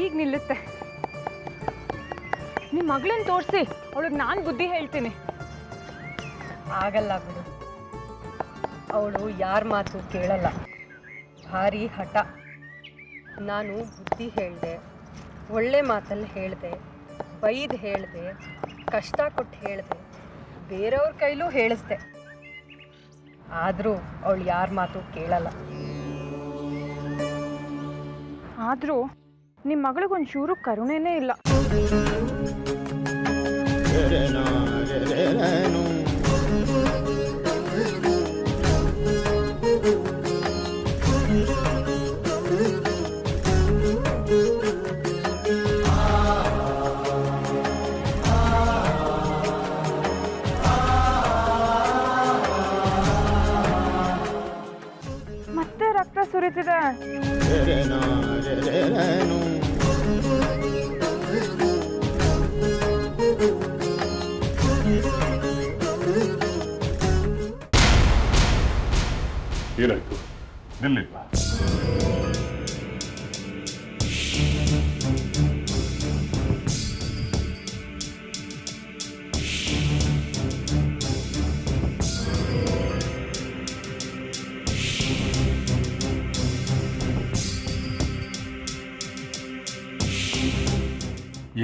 ಈಗ ನಿಲ್ಲುತ್ತೆ. ನಿಮ್ಮ ಮಗಳನ್ನ ತೋರಿಸಿ, ಅವಳಿಗೆ ನಾನು ಬುದ್ಧಿ ಹೇಳ್ತೀನಿ. ಆಗಲ್ಲ ಬಿಡು, ಅವಳು ಯಾರ ಮಾತು ಕೇಳಲ್ಲ, ಭಾರಿ ಹಠ. ನಾನು ಬುದ್ಧಿ ಹೇಳಿದೆ, ಒಳ್ಳೆ ಮಾತಲ್ಲಿ ಹೇಳಿದೆ, ಬೈದು ಹೇಳಿದೆ, ಕಷ್ಟ ಕೊಟ್ಟು ಹೇಳಿದೆ, ಬೇರೆಯವ್ರ ಕೈಲೂ ಹೇಳಿಸ್ದೆ. ಆದರೂ ಅವಳು ಯಾರ ಮಾತು ಕೇಳಲ್ಲ. ಆದರೂ ನಿಮ್ಮ ಮಗಳಿಗೊಂದು ಚೂರು ಕರುಣೆನೇ ಇಲ್ಲ. ಮತ್ತೆ ರಕ್ತ ಸುರಿತಿದೆ. ಏನಾಯ್ತು? ನಿಲ್ಲಿಲ್ವಾ?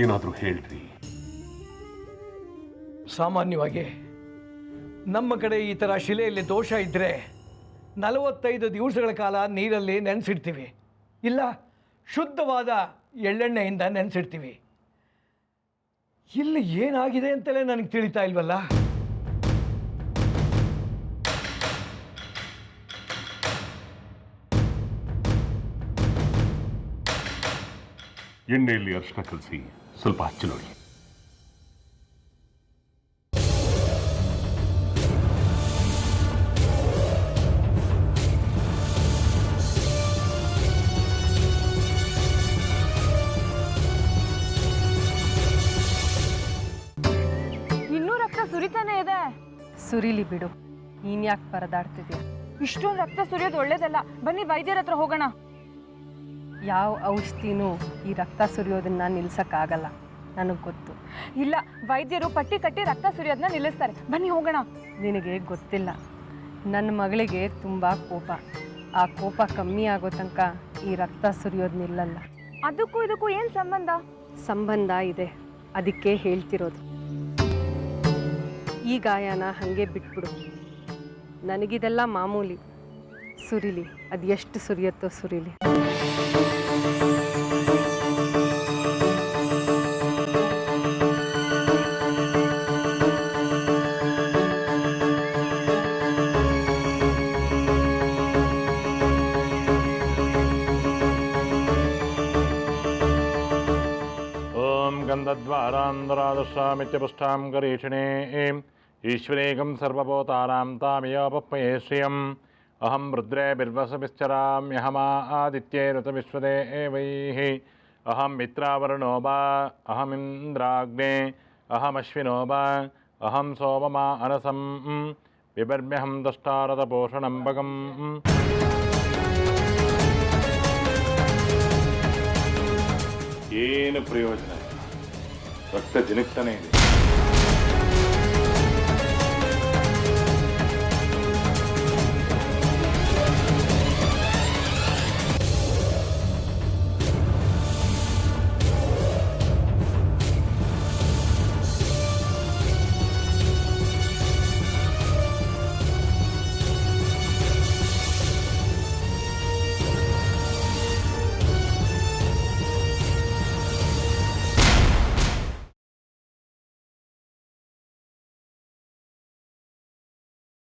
ಏನಾದರೂ ಹೇಳ್ರಿ. ಸಾಮಾನ್ಯವಾಗಿ ನಮ್ಮ ಕಡೆ ಈ ಥರ ಶಿಲೆಯಲ್ಲಿ ದೋಷ ಇದ್ದರೆ 45 ದಿವಸಗಳ ಕಾಲ ನೀರಲ್ಲಿ ನೆನೆಸಿಡ್ತೀವಿ, ಇಲ್ಲ ಶುದ್ಧವಾದ ಎಳ್ಳೆಣ್ಣೆಯಿಂದ ನೆನೆಸಿಡ್ತೀವಿ. ಇಲ್ಲಿ ಏನಾಗಿದೆ ಅಂತಲೇ ನನಗೆ ತಿಳಿತಾ ಇಲ್ವಲ್ಲ. ಎಣ್ಣೆಯಲ್ಲಿ ಅರಿಶಿನ ಕಲಸಿ ಸ್ವಲ್ಪ ಹಚ್ಚಿ ನೋಡಿ. ಇನ್ನೂ ರಕ್ತ ಸುರಿತಾನೆ ಇದೆ. ಸುರಿಲಿ ಬಿಡು, ನೀನು ಯಾಕೆ ಪರದಾಡ್ತಿದ್ಯಾ? ಇಷ್ಟೊಂದು ರಕ್ತ ಸುರಿಯೋದು ಒಳ್ಳೇದಲ್ಲ. ಬನ್ನಿ ವೈದ್ಯರ ಹತ್ರ ಹೋಗೋಣ. ಯಾವ ಔಷಧಿನೂ ಈ ರಕ್ತ ಸುರಿಯೋದನ್ನ ನಿಲ್ಸಕ್ಕಾಗಲ್ಲ, ನನಗೆ ಗೊತ್ತು. ಇಲ್ಲ, ವೈದ್ಯರು ಪಟ್ಟಿ ಕಟ್ಟಿ ರಕ್ತ ಸುರಿಯೋದನ್ನ ನಿಲ್ಲಿಸ್ತಾರೆ. ಬನ್ನಿ ಹೋಗೋಣ. ನಿನಗೆ ಗೊತ್ತಿಲ್ಲ, ನನ್ನ ಮಗಳಿಗೆ ತುಂಬ ಕೋಪ. ಆ ಕೋಪ ಕಮ್ಮಿ ಆಗೋ ತನಕ ಈ ರಕ್ತ ಸುರಿಯೋದು ನಿಲ್ಲಲ್ಲ. ಅದಕ್ಕೂ ಇದಕ್ಕೂ ಏನು ಸಂಬಂಧ? ಸಂಬಂಧ ಇದೆ, ಅದಕ್ಕೆ ಹೇಳ್ತಿರೋದು. ಈ ಗಾಯನ ಹಾಗೆ ಬಿಟ್ಬಿಡು, ನನಗಿದೆಲ್ಲ ಮಾಮೂಲಿ. ಸುರಿಲಿ, ಅದು ಎಷ್ಟು ಸುರಿಯುತ್ತೋ ಸುರಿಲಿ. गन्धद्वारान्दरादशामित्यपुष्टां गरीषिणे ईश्वरेकं सर्वभूतानां तामियोपप्मये श्रियम् अहं रुद्रे बिर्वसमिश्चराम्यहमादित्ये ऋतविश्वदेवैः अहं मित्रावरुणो वा अहमिन्द्राग्ने अहमश्विनो वा अहं सोममा अनसं बिभर्म्यहं दष्टारदपोषणं भगम् ಏನು ಪ್ರಯೋಜನ? ರಕ್ತ ಜಿನುಗ್ತಾನೆ ಇದೆ.